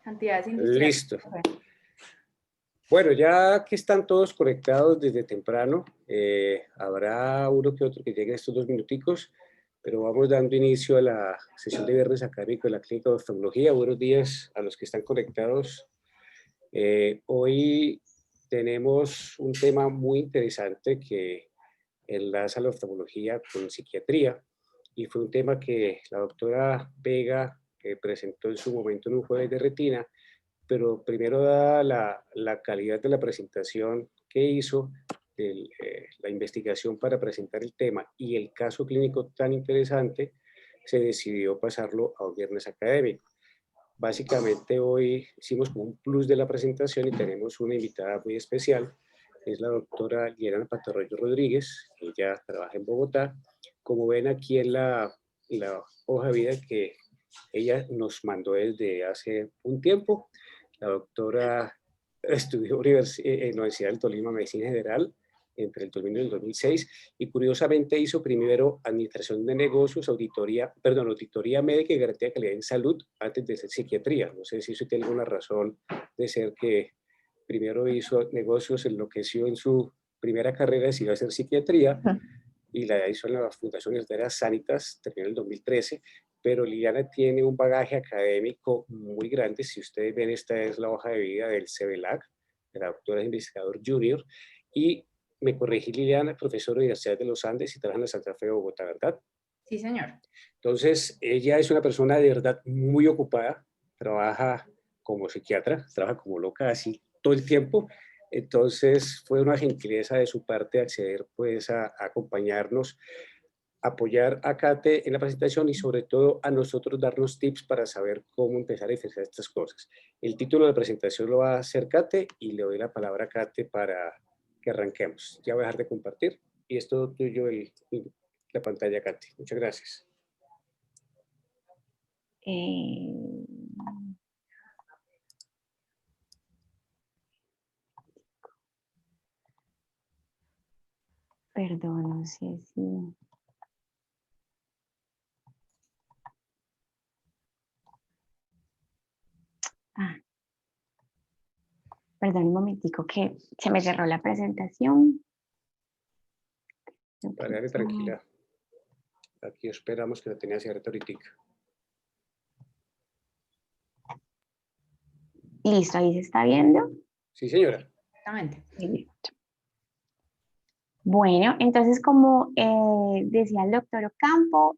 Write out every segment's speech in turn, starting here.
Cantidades industriales. Listo. Bueno, ya que están todos conectados desde temprano, habrá uno que otro que llegue estos 2 minuticos, pero vamos dando inicio a la sesión de viernes académico de la Clínica de Oftalmología. Buenos días a los que están conectados. Hoy tenemos un tema muy interesante que enlaza la oftalmología con psiquiatría, y fue un tema que la doctora Vega presentó en su momento en un jueves de retina, pero primero dada la calidad de la presentación que hizo, la investigación para presentar el tema y el caso clínico tan interesante, se decidió pasarlo a un viernes académico. Básicamente hoy hicimos como un plus de la presentación y tenemos una invitada muy especial, que es la doctora Liana Patarroyo Rodríguez. Ella trabaja en Bogotá. Como ven aquí en la hoja de vida que ella nos mandó desde hace un tiempo, la doctora estudió en la Universidad del Tolima Medicina General entre el 2000 y el 2006, y curiosamente hizo primero Administración de Negocios, Auditoría Médica y Garantía de Calidad en Salud, antes de ser Psiquiatría. No sé si eso tiene alguna razón de ser, que primero hizo negocios, enloqueció en su primera carrera, decidió hacer Psiquiatría, y la hizo en la Fundación Universitaria Sanitas, terminó en el 2013, pero Liliana tiene un bagaje académico muy grande. Si ustedes ven, esta es la hoja de vida del CEBELAC, de la doctora investigador junior, y me corregí, Liliana, profesora de la Universidad de los Andes y trabaja en la Santa Fe de Bogotá, ¿verdad? Sí, señor. Entonces, ella es una persona de verdad muy ocupada, trabaja como psiquiatra, trabaja como loca así todo el tiempo. Entonces, fue una gentileza de su parte acceder pues a acompañarnos, apoyar a Kate en la presentación y sobre todo a nosotros darnos tips para saber cómo empezar a hacer estas cosas. El título de la presentación lo va a hacer Kate y le doy la palabra a Kate para que arranquemos. Ya voy a dejar de compartir y es todo tuyo la pantalla, Kate. Muchas gracias. Perdón, no sé si... Perdón un momentico que se me cerró la presentación. Vale, tranquila. Aquí esperamos, que la tenía cierta ahorita. Listo, ahí se está viendo. Sí, señora. Exactamente. Listo. Bueno, entonces como decía el doctor Ocampo,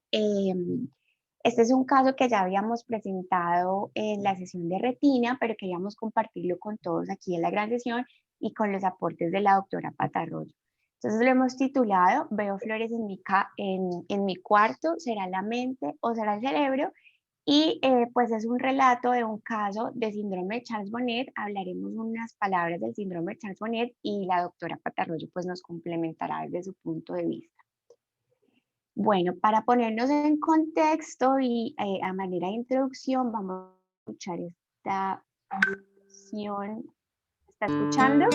este es un caso que ya habíamos presentado en la sesión de retina, pero queríamos compartirlo con todos aquí en la gran sesión y con los aportes de la doctora Patarroyo. Entonces lo hemos titulado Veo flores en mi cuarto, ¿será la mente o será el cerebro? Y pues es un relato de un caso de síndrome de Charles-Bonnet. Hablaremos unas palabras del síndrome de Charles-Bonnet y la doctora Patarroyo pues nos complementará desde su punto de vista. Bueno, para ponernos en contexto y a manera de introducción vamos a escuchar esta canción. ¿Está escuchando?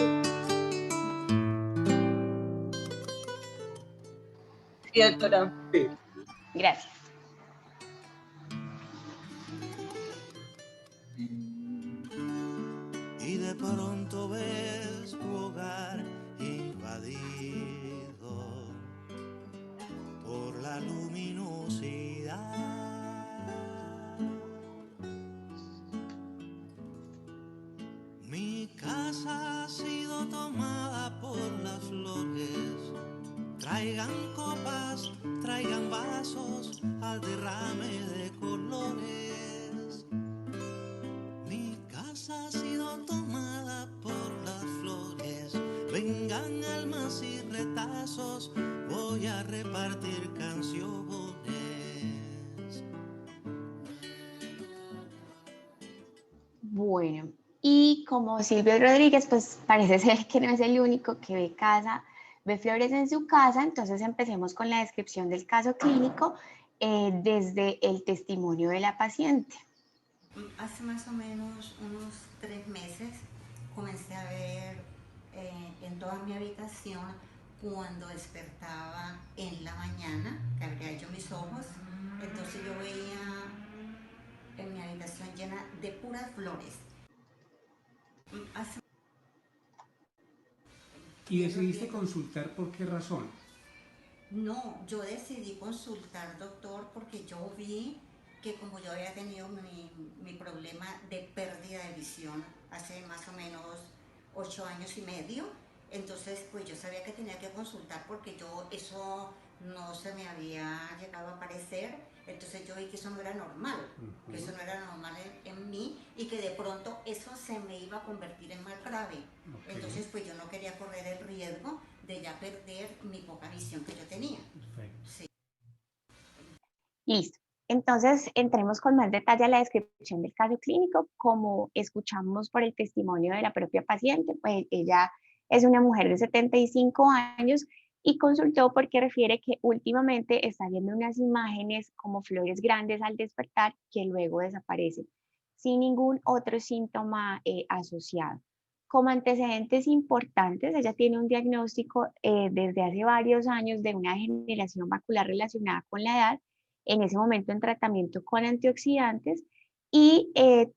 Sí, doctora. Sí. Gracias. Y de pronto ves tu hogar invadido por la luminosidad. Mi casa ha sido tomada por las flores. Traigan copas, traigan vasos al derrame de colores. Mi casa ha sido tomada por las flores. Vengan almas y retazos, voy a repartir canciones. Bueno, y como Silvio Rodríguez, pues parece ser que no es el único que ve flores en su casa, entonces empecemos con la descripción del caso clínico desde el testimonio de la paciente. Hace más o menos unos 3 meses comencé a ver en toda mi habitación, cuando despertaba en la mañana, que abría yo mis ojos, entonces yo veía en mi habitación llena de puras flores. ¿Y decidiste consultar por qué razón? No, yo decidí consultar, doctor, porque yo vi que como yo había tenido mi problema de pérdida de visión hace más o menos 8 años y medio, entonces pues yo sabía que tenía que consultar porque eso no se me había llegado a aparecer, entonces yo vi que eso no era normal, que eso no era normal en mí y que de pronto eso se me iba a convertir en más grave. Entonces pues yo no quería correr el riesgo de ya perder mi poca visión que yo tenía. Perfecto. Sí. Listo. Entonces, entremos con más detalle a la descripción del caso clínico. Como escuchamos por el testimonio de la propia paciente, pues ella es una mujer de 75 años y consultó porque refiere que últimamente está viendo unas imágenes como flores grandes al despertar que luego desaparecen, sin ningún otro síntoma asociado. Como antecedentes importantes, ella tiene un diagnóstico desde hace varios años de una degeneración macular relacionada con la edad, en ese momento en tratamiento con antioxidantes, y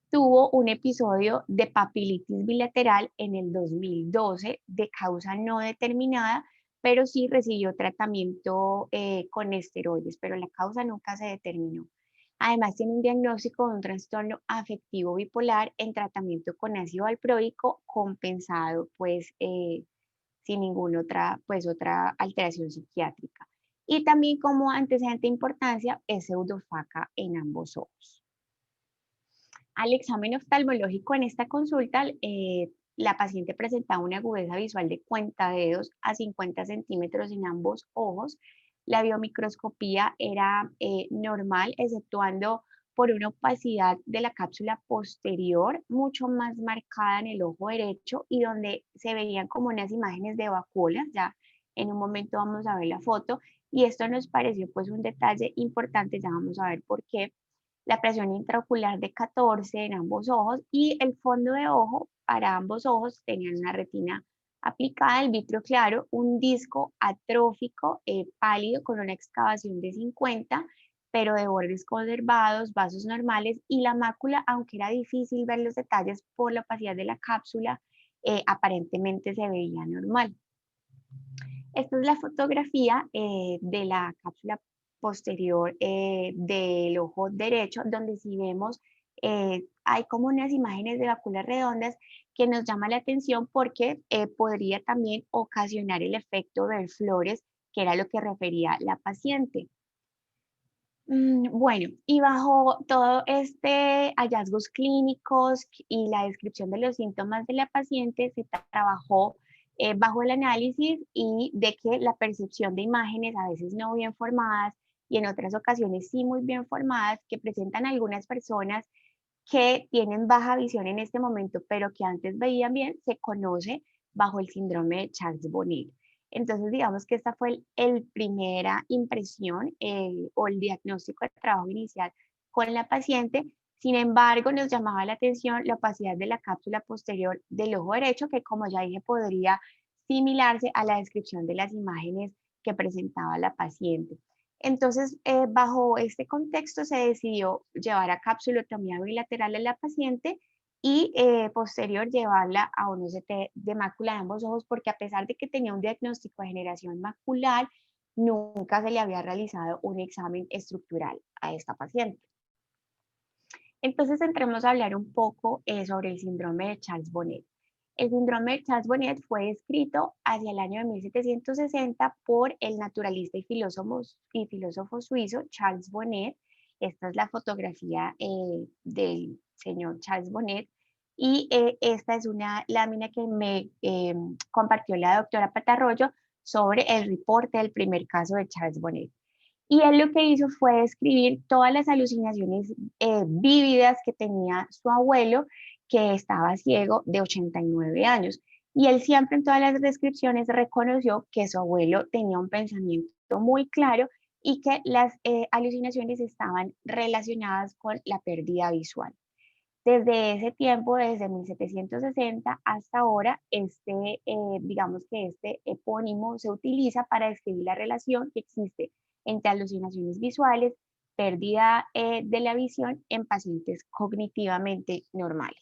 tuvo un episodio de papilitis bilateral en el 2012 de causa no determinada, pero sí recibió tratamiento con esteroides, pero la causa nunca se determinó. Además tiene un diagnóstico de un trastorno afectivo bipolar en tratamiento con ácido valproico compensado pues sin ninguna otra alteración psiquiátrica. Y también como antecedente de importancia es pseudofaca en ambos ojos. Al examen oftalmológico en esta consulta, la paciente presentaba una agudeza visual de cuentadedos a 50 centímetros en ambos ojos. La biomicroscopía era normal, exceptuando por una opacidad de la cápsula posterior, mucho más marcada en el ojo derecho y donde se veían como unas imágenes de vacuolas. Ya en un momento vamos a ver la foto y esto nos pareció pues un detalle importante, ya vamos a ver por qué. La presión intraocular de 14 en ambos ojos y el fondo de ojo para ambos ojos tenían una retina aplicada, el vitrio claro, un disco atrófico pálido con una excavación de 50, pero de bordes conservados, vasos normales y la mácula, aunque era difícil ver los detalles por la opacidad de la cápsula, aparentemente se veía normal. Esta es la fotografía de la cápsula posterior del ojo derecho, donde si vemos hay como unas imágenes de vacuolas redondas que nos llama la atención porque podría también ocasionar el efecto de flores, que era lo que refería la paciente. Bueno, y bajo todo este hallazgos clínicos y la descripción de los síntomas de la paciente, se trabajó bajo el análisis y de que la percepción de imágenes a veces no bien formadas y en otras ocasiones sí muy bien formadas, que presentan algunas personas que tienen baja visión en este momento, pero que antes veían bien, se conoce bajo el síndrome de Charles-Bonnet. Entonces, digamos que esta fue el primera impresión o el diagnóstico de trabajo inicial con la paciente. Sin embargo, nos llamaba la atención la opacidad de la cápsula posterior del ojo derecho, que como ya dije, podría similarse a la descripción de las imágenes que presentaba la paciente. Entonces, bajo este contexto se decidió llevar a capsulotomía bilateral a la paciente y posterior llevarla a un OCT de mácula de ambos ojos, porque a pesar de que tenía un diagnóstico de degeneración macular, nunca se le había realizado un examen estructural a esta paciente. Entonces entremos a hablar un poco sobre el síndrome de Charles-Bonnet. El síndrome de Charles-Bonnet fue descrito hacia el año de 1760 por el naturalista y filósofo suizo Charles Bonnet. Esta es la fotografía del señor Charles Bonnet y esta es una lámina que me compartió la doctora Patarroyo sobre el reporte del primer caso de Charles Bonnet. Y él lo que hizo fue describir todas las alucinaciones vívidas que tenía su abuelo, que estaba ciego de 89 años. Y él siempre en todas las descripciones reconoció que su abuelo tenía un pensamiento muy claro y que las alucinaciones estaban relacionadas con la pérdida visual. Desde ese tiempo, desde 1760 hasta ahora, digamos que este epónimo se utiliza para describir la relación que existe entre alucinaciones visuales, pérdida de la visión en pacientes cognitivamente normales.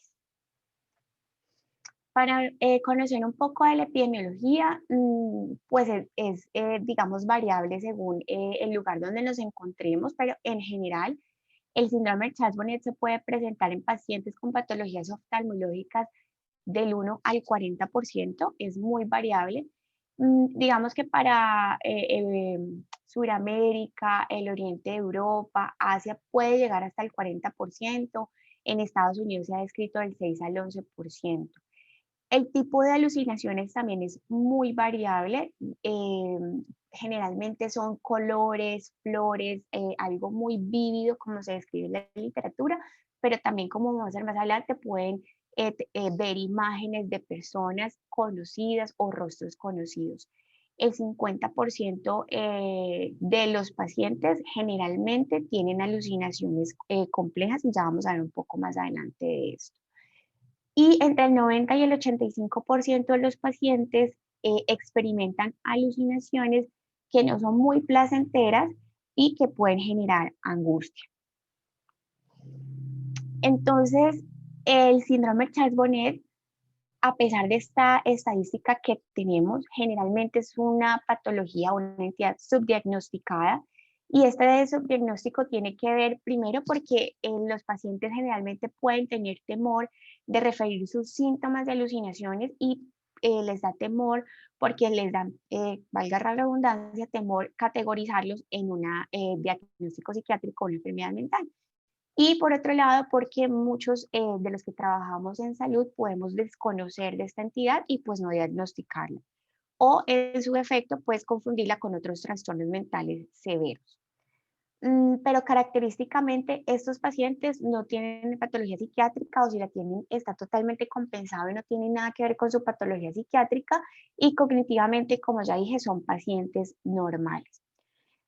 Para conocer un poco de la epidemiología, pues es digamos, variable según el lugar donde nos encontremos, pero en general el síndrome de Charles-Bonnet se puede presentar en pacientes con patologías oftalmológicas del 1 al 40%, es muy variable. Digamos que para Sudamérica, el oriente de Europa, Asia puede llegar hasta el 40%, en Estados Unidos se ha descrito del 6 al 11%. El tipo de alucinaciones también es muy variable. Generalmente son colores, flores, algo muy vívido como se describe en la literatura, pero también, como vamos a ver más adelante, pueden ver imágenes de personas conocidas o rostros conocidos. El 50% de los pacientes generalmente tienen alucinaciones complejas, y ya vamos a ver un poco más adelante de esto. Y entre el 90 y el 85% de los pacientes experimentan alucinaciones que no son muy placenteras y que pueden generar angustia. Entonces, el síndrome de Charles-Bonnet, a pesar de esta estadística que tenemos, generalmente es una patología, una entidad subdiagnosticada. Y este subdiagnóstico tiene que ver primero porque los pacientes generalmente pueden tener temor de referir sus síntomas de alucinaciones, y les da temor porque les da, valga la redundancia, temor categorizarlos en un diagnóstico psiquiátrico o una enfermedad mental. Y por otro lado, porque muchos de los que trabajamos en salud podemos desconocer de esta entidad y pues no diagnosticarla. O en su efecto, pues confundirla con otros trastornos mentales severos. Pero característicamente estos pacientes no tienen patología psiquiátrica, o si la tienen está totalmente compensado y no tiene nada que ver con su patología psiquiátrica, y cognitivamente, como ya dije, son pacientes normales.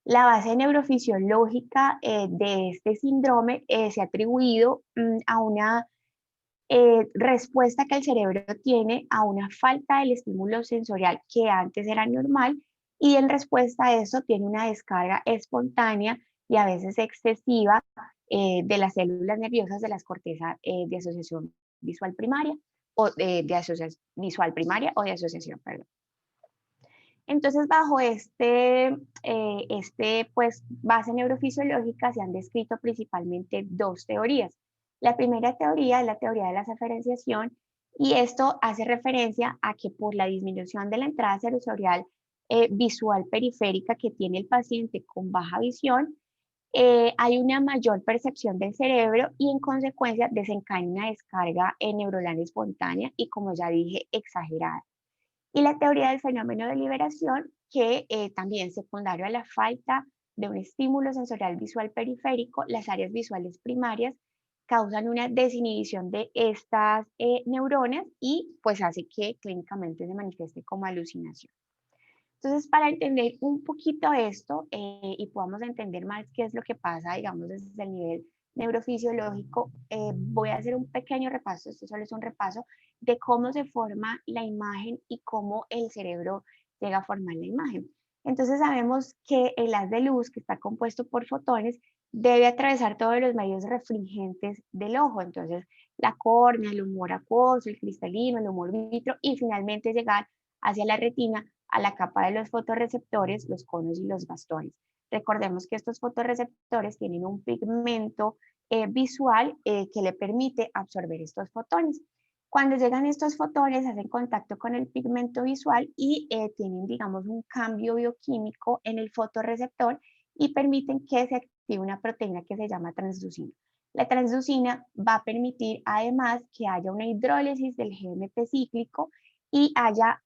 La base neurofisiológica de este síndrome se ha atribuido a una respuesta que el cerebro tiene a una falta del estímulo sensorial que antes era normal, y en respuesta a eso tiene una descarga espontánea y a veces excesiva de las células nerviosas de las cortezas de asociación visual primaria o de asociación visual primaria o de asociación, perdón. Entonces, bajo pues, base neurofisiológica se han descrito principalmente dos teorías. La primera teoría es la teoría de la aferenciación, y esto hace referencia a que por la disminución de la entrada sensorial visual periférica que tiene el paciente con baja visión, hay una mayor percepción del cerebro, y en consecuencia desencadena una descarga neuronal espontánea y, como ya dije, exagerada. Y la teoría del fenómeno de liberación, que también, secundario a la falta de un estímulo sensorial visual periférico, las áreas visuales primarias causan una desinhibición de estas neuronas, y pues hace que clínicamente se manifieste como alucinación. Entonces, para entender un poquito esto y podamos entender más qué es lo que pasa, digamos, desde el nivel neurofisiológico, voy a hacer un pequeño repaso, esto solo es un repaso, de cómo se forma la imagen y cómo el cerebro llega a formar la imagen. Entonces sabemos que el haz de luz, que está compuesto por fotones, debe atravesar todos los medios refringentes del ojo. Entonces, la córnea, el humor acuoso, el cristalino, el humor vítreo, y finalmente llegar hacia la retina, a la capa de los fotorreceptores, los conos y los bastones. Recordemos que estos fotorreceptores tienen un pigmento visual que le permite absorber estos fotones. Cuando llegan estos fotones, hacen contacto con el pigmento visual y tienen, digamos, un cambio bioquímico en el fotorreceptor, y permiten que se active una proteína que se llama transducina. La transducina va a permitir además que haya una hidrólisis del GMP cíclico y haya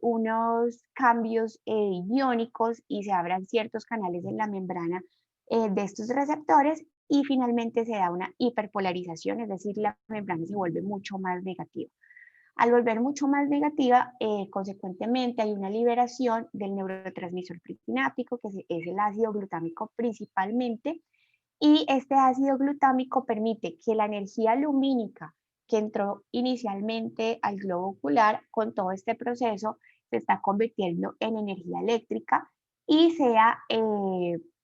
unos cambios iónicos, y se abran ciertos canales en la membrana de estos receptores, y finalmente se da una hiperpolarización, es decir, la membrana se vuelve mucho más negativa. Al volver mucho más negativa, consecuentemente hay una liberación del neurotransmisor presináptico, que es el ácido glutámico principalmente, y este ácido glutámico permite que la energía lumínica que entró inicialmente al globo ocular, con todo este proceso se está convirtiendo en energía eléctrica, y sea,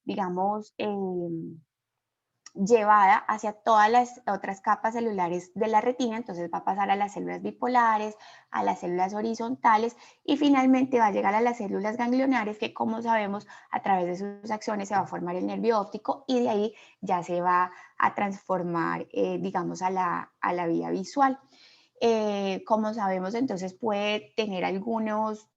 digamos, llevada hacia todas las otras capas celulares de la retina, entonces va a pasar a las células bipolares, a las células horizontales y finalmente va a llegar a las células ganglionares que, como sabemos, a través de sus acciones se va a formar el nervio óptico y de ahí ya se va a transformar, digamos, a la vía visual. Como sabemos, entonces puede tener algunas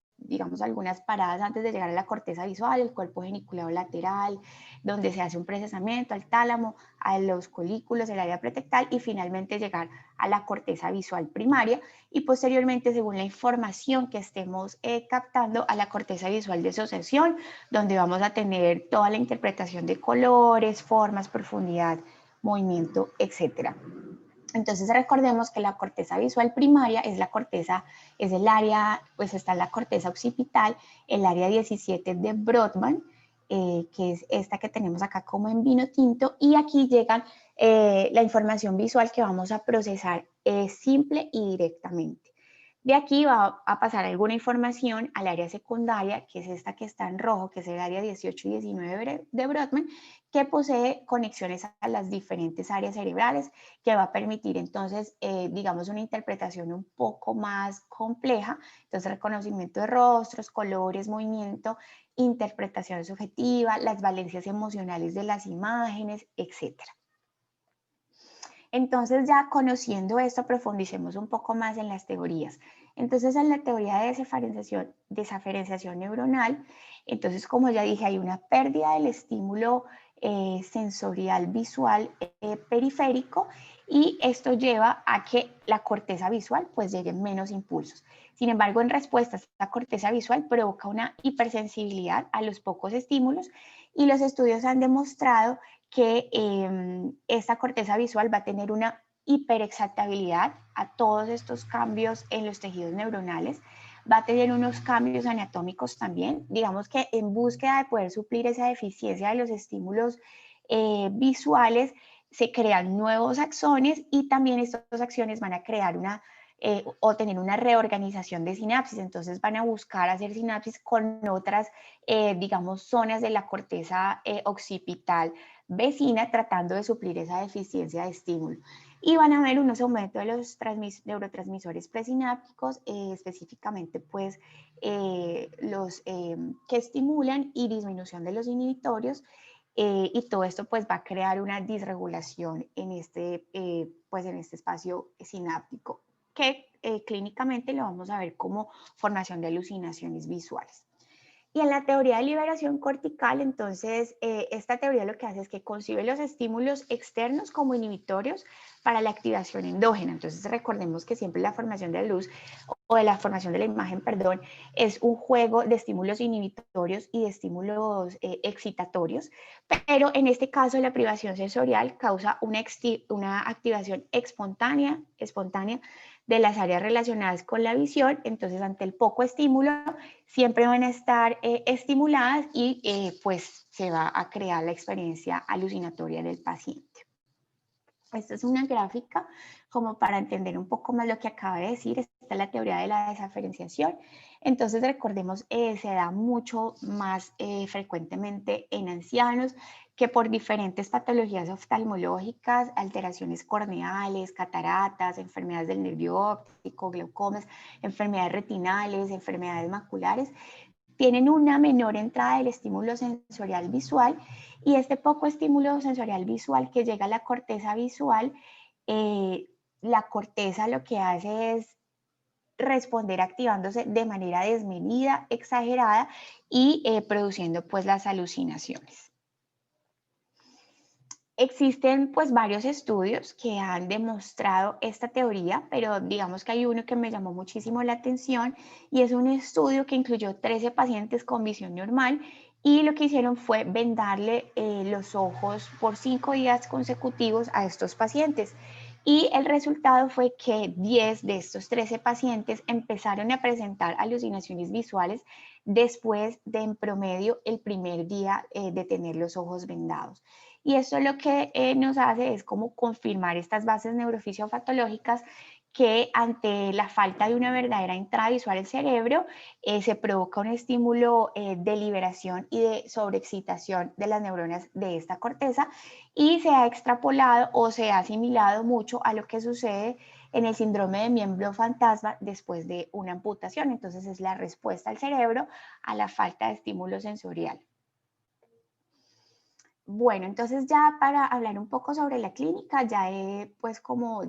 paradas antes de llegar a la corteza visual, el cuerpo geniculado lateral, donde se hace un procesamiento al tálamo, a los colículos, el área pretectal y finalmente llegar a la corteza visual primaria y posteriormente, según la información que estemos captando, a la corteza visual de asociación, donde vamos a tener toda la interpretación de colores, formas, profundidad, movimiento, etcétera. Entonces recordemos que la corteza visual primaria es el área, pues está la corteza occipital, el área 17 de Brodmann, que es esta que tenemos acá como en vino tinto, y aquí llega la información visual que vamos a procesar simple y directamente. De aquí va a pasar alguna información al área secundaria, que es esta que está en rojo, que es el área 18 y 19 de Brodmann, que posee conexiones a las diferentes áreas cerebrales, que va a permitir entonces, digamos, una interpretación un poco más compleja. Entonces, reconocimiento de rostros, colores, movimiento, interpretación subjetiva, las valencias emocionales de las imágenes, etc. Entonces, ya conociendo esto, profundicemos un poco más en las teorías. Entonces, en la teoría de desaferenciación neuronal, entonces, como ya dije, hay una pérdida del estímulo sensorial visual periférico y esto lleva a que la corteza visual pues lleguen menos impulsos. Sin embargo, en respuesta, esta corteza visual provoca una hipersensibilidad a los pocos estímulos y los estudios han demostrado que esta corteza visual va a tener una hiperexactabilidad a todos estos cambios en los tejidos neuronales, va a tener unos cambios anatómicos también, digamos que en búsqueda de poder suplir esa deficiencia de los estímulos visuales, se crean nuevos axones y también estos axones van a crear o tener una reorganización de sinapsis, entonces van a buscar hacer sinapsis con otras, digamos, zonas de la corteza occipital vecina, tratando de suplir esa deficiencia de estímulo. Y van a haber unos aumentos de los neurotransmisores presinápticos, específicamente pues los que estimulan y disminución de los inhibitorios, y todo esto pues va a crear una disregulación en este espacio sináptico, que clínicamente lo vamos a ver como formación de alucinaciones visuales. Y en la teoría de liberación cortical, entonces, esta teoría lo que hace es que concibe los estímulos externos como inhibitorios para la activación endógena. Entonces, recordemos que siempre la formación de la luz o de la formación de la imagen, perdón, es un juego de estímulos inhibitorios y de estímulos excitatorios, pero en este caso la privación sensorial causa una activación espontánea de las áreas relacionadas con la visión. Entonces, ante el poco estímulo, siempre van a estar estimuladas y pues se va a crear la experiencia alucinatoria del paciente. Esta es una gráfica como para entender un poco más lo que acabo de decir. Esta es la teoría de la desaferenciación. Entonces, recordemos, se da mucho más frecuentemente en ancianos que por diferentes patologías oftalmológicas, alteraciones corneales, cataratas, enfermedades del nervio óptico, glaucomas, enfermedades retinales, enfermedades maculares, tienen una menor entrada del estímulo sensorial visual y este poco estímulo sensorial visual que llega a la corteza visual, la corteza lo que hace es responder activándose de manera desmedida, exagerada y produciendo pues las alucinaciones. Existen pues varios estudios que han demostrado esta teoría, pero digamos que hay uno que me llamó muchísimo la atención y es un estudio que incluyó 13 pacientes con visión normal y lo que hicieron fue vendarle los ojos por 5 días consecutivos a estos pacientes. Y el resultado fue que 10 de estos 13 pacientes empezaron a presentar alucinaciones visuales después de en promedio el primer día de tener los ojos vendados. Y eso lo que nos hace es como confirmar estas bases neurofisiopatológicas que ante la falta de una verdadera entrada visual al cerebro se provoca un estímulo de liberación y de sobreexcitación de las neuronas de esta corteza y se ha extrapolado o se ha asimilado mucho a lo que sucede en el síndrome de miembro fantasma después de una amputación. Entonces es la respuesta al cerebro a la falta de estímulo sensorial. Bueno, entonces ya para hablar un poco sobre la clínica, ya he pues como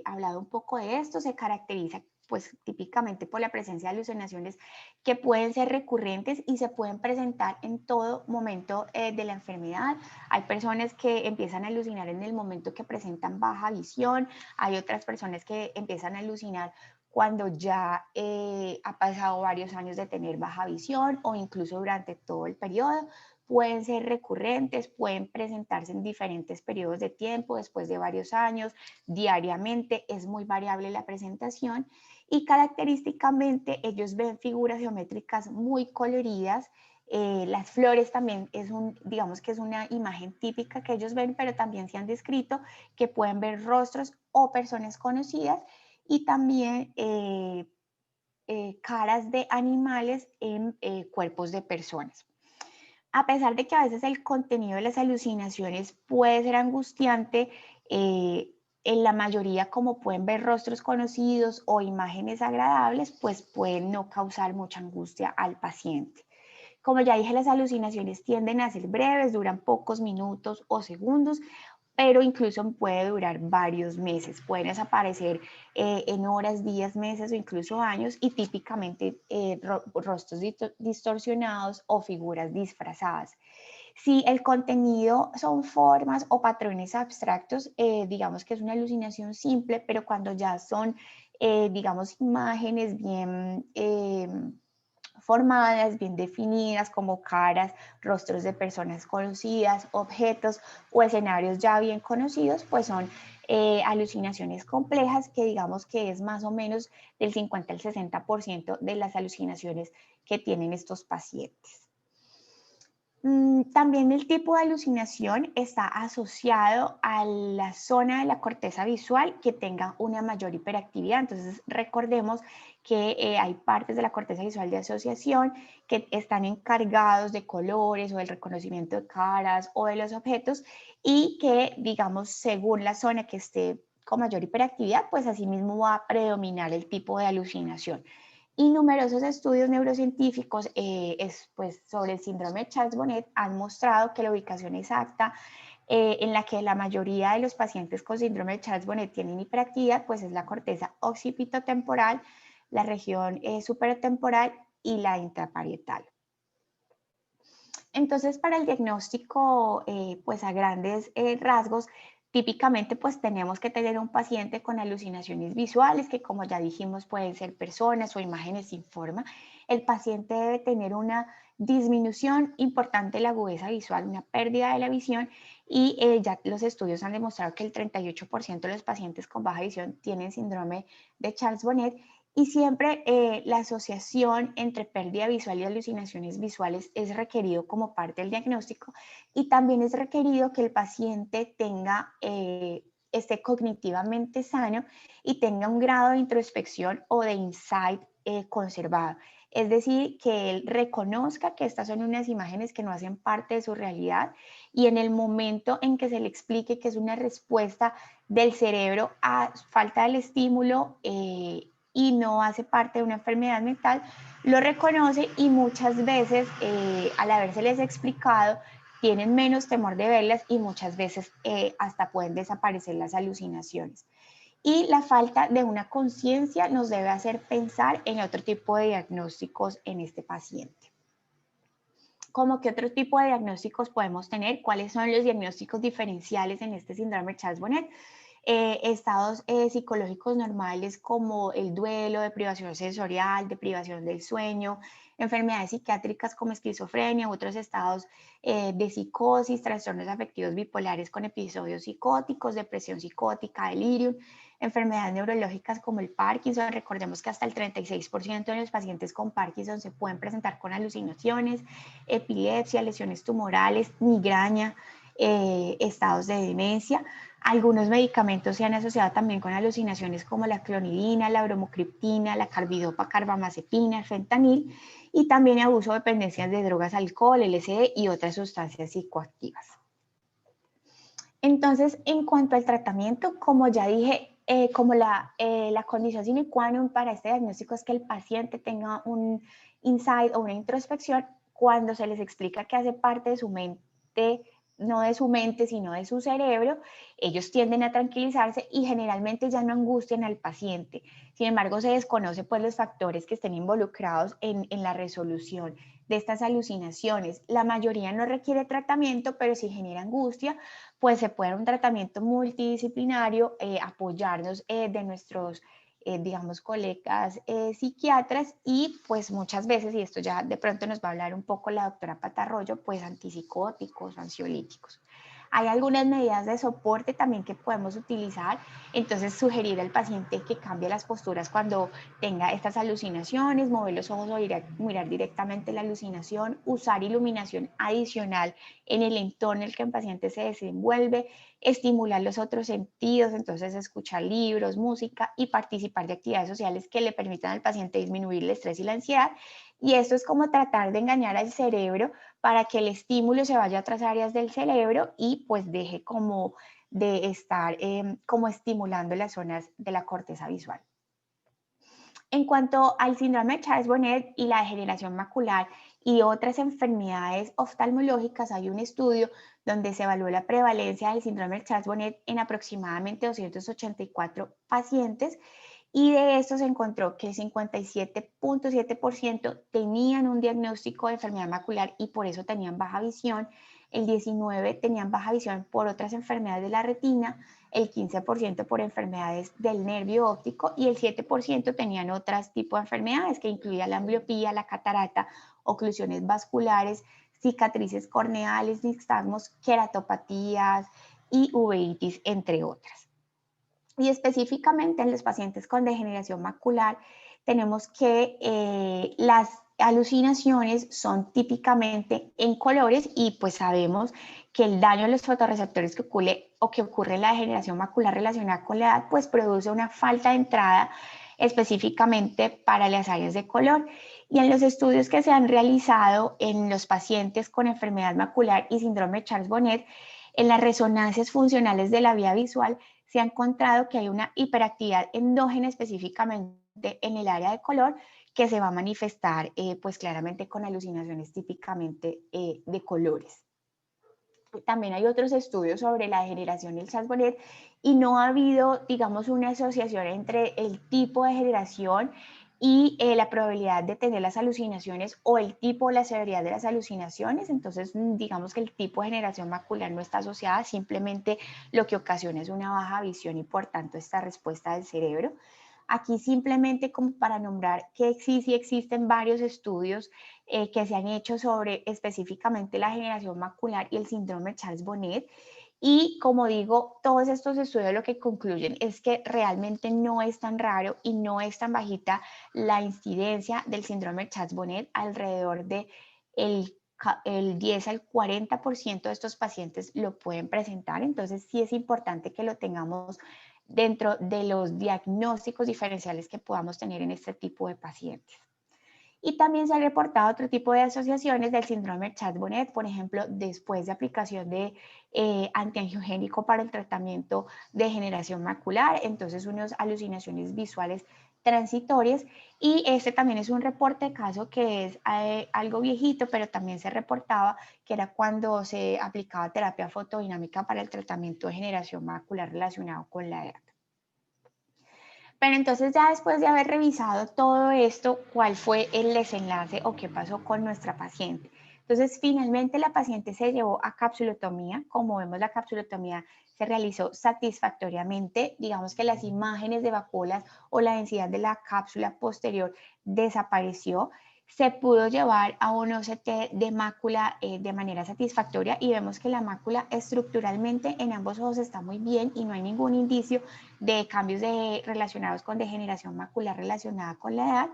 hablado un poco de esto, se caracteriza pues típicamente por la presencia de alucinaciones que pueden ser recurrentes y se pueden presentar en todo momento de la enfermedad. Hay personas que empiezan a alucinar en el momento que presentan baja visión, hay otras personas que empiezan a alucinar cuando ya ha pasado varios años de tener baja visión o incluso durante todo el periodo. Pueden ser recurrentes, pueden presentarse en diferentes periodos de tiempo, después de varios años, diariamente, es muy variable la presentación y característicamente ellos ven figuras geométricas muy coloridas. Las flores también digamos que es una imagen típica que ellos ven, pero también se han descrito que pueden ver rostros o personas conocidas y también caras de animales en cuerpos de personas. A pesar de que a veces el contenido de las alucinaciones puede ser angustiante, en la mayoría, como pueden ver rostros conocidos o imágenes agradables, pues pueden no causar mucha angustia al paciente. Como ya dije, las alucinaciones tienden a ser breves, duran pocos minutos o segundos, pero incluso puede durar varios meses. Pueden desaparecer en horas, días, meses o incluso años y típicamente rostros distorsionados o figuras disfrazadas. Si el contenido son formas o patrones abstractos, digamos que es una alucinación simple, pero cuando ya son, digamos, imágenes bien formadas, bien definidas, como caras, rostros de personas conocidas, objetos o escenarios ya bien conocidos, pues son alucinaciones complejas que digamos que es más o menos del 50 al 60% de las alucinaciones que tienen estos pacientes. También el tipo de alucinación está asociado a la zona de la corteza visual que tenga una mayor hiperactividad. Entonces recordemos que hay partes de la corteza visual de asociación que están encargados de colores o del reconocimiento de caras o de los objetos y que, digamos, según la zona que esté con mayor hiperactividad, pues así mismo va a predominar el tipo de alucinación. Y numerosos estudios neurocientíficos pues, sobre el síndrome de Charles-Bonnet han mostrado que la ubicación exacta en la que la mayoría de los pacientes con síndrome de Charles-Bonnet tienen hiperactividad, pues es la corteza occipitotemporal, la región supratemporal y la intraparietal. Entonces, para el diagnóstico, pues a grandes rasgos, típicamente pues tenemos que tener un paciente con alucinaciones visuales, que como ya dijimos pueden ser personas o imágenes sin forma. El paciente debe tener una disminución importante de la agudeza visual, una pérdida de la visión y ya los estudios han demostrado que el 38% de los pacientes con baja visión tienen síndrome de Charles-Bonnet. Y siempre la asociación entre pérdida visual y alucinaciones visuales es requerido como parte del diagnóstico y también es requerido que el paciente tenga, esté cognitivamente sano y tenga un grado de introspección o de insight conservado. Es decir, que él reconozca que estas son unas imágenes que no hacen parte de su realidad y en el momento en que se le explique que es una respuesta del cerebro a falta del estímulo, y no hace parte de una enfermedad mental, lo reconoce y muchas veces al habérseles explicado tienen menos temor de verlas y muchas veces hasta pueden desaparecer las alucinaciones. Y la falta de una conciencia nos debe hacer pensar en otro tipo de diagnósticos en este paciente. ¿Cómo qué otro tipo de diagnósticos podemos tener? ¿Cuáles son los diagnósticos diferenciales en este síndrome de Charles-Bonnet? Estados psicológicos normales como el duelo, deprivación sensorial, deprivación del sueño, enfermedades psiquiátricas como esquizofrenia u otros estados de psicosis, trastornos afectivos bipolares con episodios psicóticos, depresión psicótica, delirium, enfermedades neurológicas como el Parkinson. Recordemos que hasta el 36% de los pacientes con Parkinson se pueden presentar con alucinaciones, epilepsia, lesiones tumorales, migraña, estados de demencia. Algunos medicamentos se han asociado también con alucinaciones como la clonidina, la bromocriptina, la carbidopa, carbamazepina, el fentanil, y también abuso o dependencias de drogas, alcohol, LSD y otras sustancias psicoactivas. Entonces, en cuanto al tratamiento, como ya dije, como la condición sine qua non para este diagnóstico es que el paciente tenga un insight o una introspección cuando se les explica que hace parte de su mente, no de su mente, sino de su cerebro, ellos tienden a tranquilizarse y generalmente ya no angustian al paciente. Sin embargo, se desconoce pues los factores que estén involucrados en la resolución de estas alucinaciones. La mayoría no requiere tratamiento, pero si genera angustia, pues se puede dar un tratamiento multidisciplinario, apoyarnos de nuestros, digamos, colegas psiquiatras y pues muchas veces, y esto ya de pronto nos va a hablar un poco la doctora Patarroyo, pues antipsicóticos, ansiolíticos. Hay algunas medidas de soporte también que podemos utilizar, entonces sugerir al paciente que cambie las posturas cuando tenga estas alucinaciones, mover los ojos o mirar directamente la alucinación, usar iluminación adicional en el entorno en el que el paciente se desenvuelve, estimular los otros sentidos, entonces escuchar libros, música y participar de actividades sociales que le permitan al paciente disminuir el estrés y la ansiedad. Y esto es como tratar de engañar al cerebro para que el estímulo se vaya a otras áreas del cerebro y pues deje como de estar como estimulando las zonas de la corteza visual. En cuanto al síndrome de Charles-Bonnet y la degeneración macular y otras enfermedades oftalmológicas, hay un estudio donde se evaluó la prevalencia del síndrome de Charles-Bonnet en aproximadamente 284 pacientes y de esto se encontró que el 57.7% tenían un diagnóstico de enfermedad macular y por eso tenían baja visión, el 19% tenían baja visión por otras enfermedades de la retina, el 15% por enfermedades del nervio óptico y el 7% tenían otros tipos de enfermedades que incluían la ambliopía, la catarata, oclusiones vasculares, cicatrices corneales, nixtasmos, queratopatías y uveitis, entre otras. Y específicamente en los pacientes con degeneración macular tenemos que las alucinaciones son típicamente en colores y pues sabemos que el daño a los fotorreceptores que ocurre en la degeneración macular relacionada con la edad pues produce una falta de entrada específicamente para las áreas de color. Y en los estudios que se han realizado en los pacientes con enfermedad macular y síndrome de Charles-Bonnet, en las resonancias funcionales de la vía visual se ha encontrado que hay una hiperactividad endógena específicamente en el área de color que se va a manifestar pues claramente con alucinaciones típicamente de colores. También hay otros estudios sobre la degeneración del Charles-Bonnet y no ha habido, digamos, una asociación entre el tipo de degeneración y la probabilidad de tener las alucinaciones o el tipo o la severidad de las alucinaciones. Entonces, digamos que el tipo de degeneración macular no está asociada, simplemente lo que ocasiona es una baja visión y por tanto esta respuesta del cerebro. Aquí simplemente como para nombrar que sí existen varios estudios que se han hecho sobre específicamente la degeneración macular y el síndrome de Charles-Bonnet. Y como digo, todos estos estudios lo que concluyen es que realmente no es tan raro y no es tan bajita la incidencia del síndrome de Charles-Bonnet. Alrededor de el 10 al 40% de estos pacientes lo pueden presentar. Entonces sí es importante que lo tengamos dentro de los diagnósticos diferenciales que podamos tener en este tipo de pacientes. Y también se ha reportado otro tipo de asociaciones del síndrome de Charles-Bonnet, por ejemplo, después de aplicación de antiangiogénico para el tratamiento de degeneración macular, entonces unas alucinaciones visuales transitorias, y este también es un reporte de caso que es algo viejito, pero también se reportaba que era cuando se aplicaba terapia fotodinámica para el tratamiento de degeneración macular relacionado con la edad. Pero entonces ya después de haber revisado todo esto, ¿cuál fue el desenlace o qué pasó con nuestra paciente? Entonces finalmente la paciente se llevó a capsulotomía. Como vemos, la capsulotomía se realizó satisfactoriamente. Digamos que las imágenes de vacuolas o la densidad de la cápsula posterior desapareció. Se pudo llevar a un OCT de mácula de manera satisfactoria y vemos que la mácula estructuralmente en ambos ojos está muy bien y no hay ningún indicio de cambios relacionados con degeneración macular relacionada con la edad.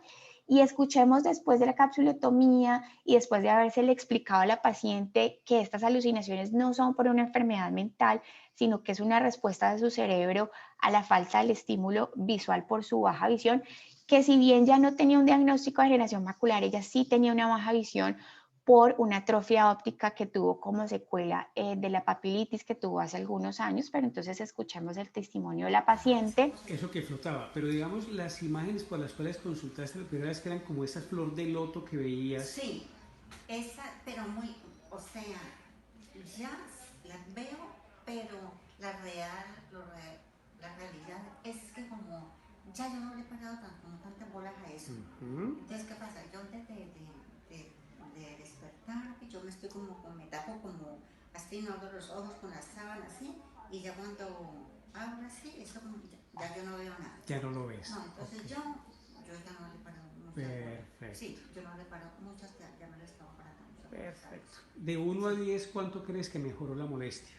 y escuchemos después de la capsulotomía y después de habérsele explicado a la paciente que estas alucinaciones no son por una enfermedad mental, sino que es una respuesta de su cerebro a la falta del estímulo visual por su baja visión, que si bien ya no tenía un diagnóstico de degeneración macular, ella sí tenía una baja visión por una atrofia óptica que tuvo como secuela de la papilitis que tuvo hace algunos años, pero entonces escuchemos el testimonio de la paciente. Eso que flotaba, pero digamos las imágenes por las cuales consultaste la primera vez que eran como esa flor de loto que veías. Sí, esa, pero muy, o sea, ya las veo, pero la realidad es que como ya yo no le he parado como tantas bolas a eso. Entonces, ¿qué pasa? Yo antes de despertar, yo me estoy me tapo como así, no abro los ojos con la sábana así, y ya cuando abro así, eso como, ya yo no veo nada. Ya no lo ves. No, entonces okay. yo ya no le paro muchas Perfecto. Sí, yo no le paro muchas, ya no le estaba parando muchas. Perfecto. De 1 a 10, ¿cuánto crees que mejoró la molestia?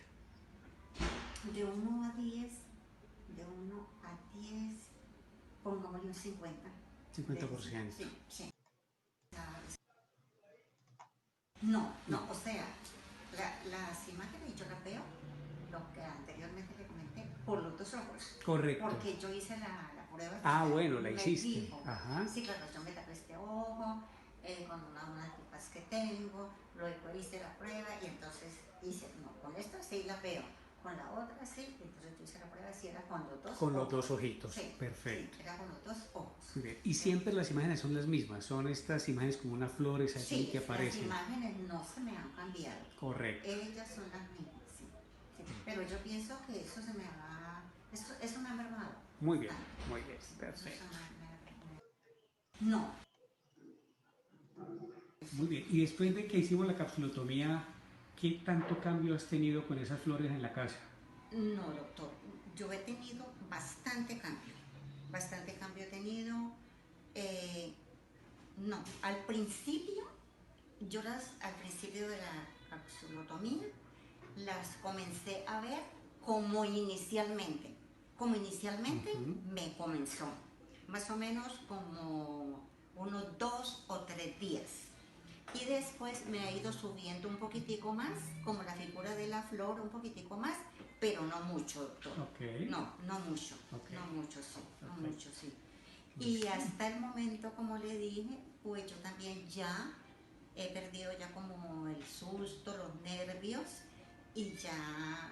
De 1 a 10, pongámosle un 50. 50%. Sí. No, o sea, las imágenes yo las veo, lo que anteriormente le comenté, por los 2 ojos. Correcto. Porque yo hice la prueba. Ah, bueno, la me hiciste. Dijo, ajá. Sí, claro, yo me tapé este ojo, con unas tipas que tengo, luego hice la prueba y entonces hice, no, con esta sí la veo, con la otra sí, entonces yo hice la prueba si era con los 2 ojos. Con los 2 ojitos, sí, perfecto. Sí, era con los 2 ojos. Muy bien. Y siempre las imágenes son las mismas, son estas imágenes como unas flores aquí que aparecen. Las imágenes no se me han cambiado. Correcto. Ellas son las mismas, sí. Pero yo pienso que eso se me va, eso me ha mermado. Muy bien, perfecto. No. Muy bien, y después de que hicimos la capsulotomía, ¿qué tanto cambio has tenido con esas flores en la casa? No, doctor, yo he tenido bastante cambio he tenido. No, al principio de la capsulotomía, las comencé a ver como inicialmente me comenzó, más o menos como unos 2 o 3 días. Y después me ha ido subiendo un poquitico más, como la figura de la flor, un poquitico más, pero no mucho, doctor. Okay. No mucho, okay. no mucho, sí. Y hasta el momento, como le dije, pues yo también ya he perdido ya como el susto, los nervios, y ya,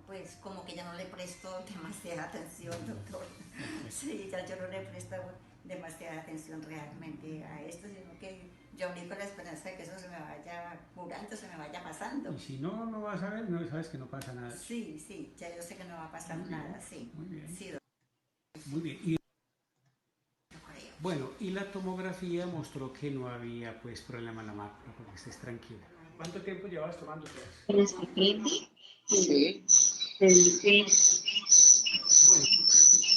pues como que ya no le presto demasiada atención, doctor. Sí, ya yo no le presto demasiada atención realmente a esto, sino que yo único la esperanza de que eso se me vaya curando, se me vaya pasando. Y si no, no vas a ver, no sabes que no pasa nada. Sí, ya yo sé que no va a pasar nada, sí. Muy bien. Sí, muy bien. Y, bueno, y la tomografía mostró que no había pues problema en la mácula, porque estés tranquila. ¿Cuánto tiempo llevas tomando todas? Sí.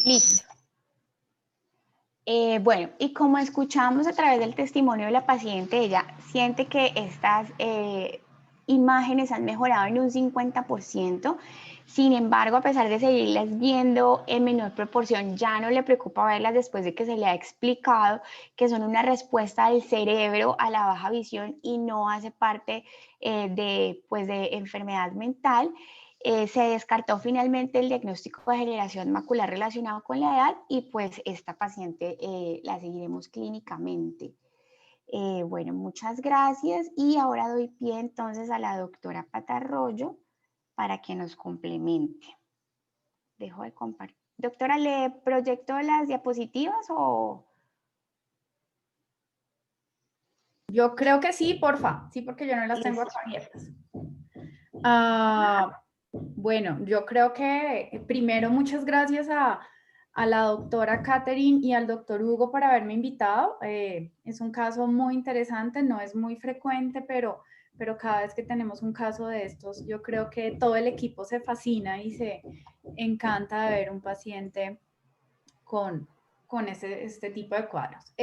Listo. Bueno, y como escuchamos a través del testimonio de la paciente, ella siente que estas imágenes han mejorado en un 50%. Sin embargo, a pesar de seguirlas viendo en menor proporción, ya no le preocupa verlas después de que se le ha explicado que son una respuesta del cerebro a la baja visión y no hace parte de enfermedad mental. Se descartó finalmente el diagnóstico de degeneración macular relacionado con la edad y pues esta paciente la seguiremos clínicamente. Bueno, muchas gracias y ahora doy pie entonces a la doctora Patarroyo para que nos complemente. Dejo de compartir. Doctora, ¿le proyecto las diapositivas o...? Yo creo que sí, porfa. Sí, porque yo no las tengo acá abiertas. Bueno, yo creo que primero muchas gracias a la doctora Catherine y al doctor Hugo por haberme invitado. Es un caso muy interesante, no es muy frecuente, pero cada vez que tenemos un caso de estos, yo creo que todo el equipo se fascina y se encanta de ver un paciente con este tipo de cuadros.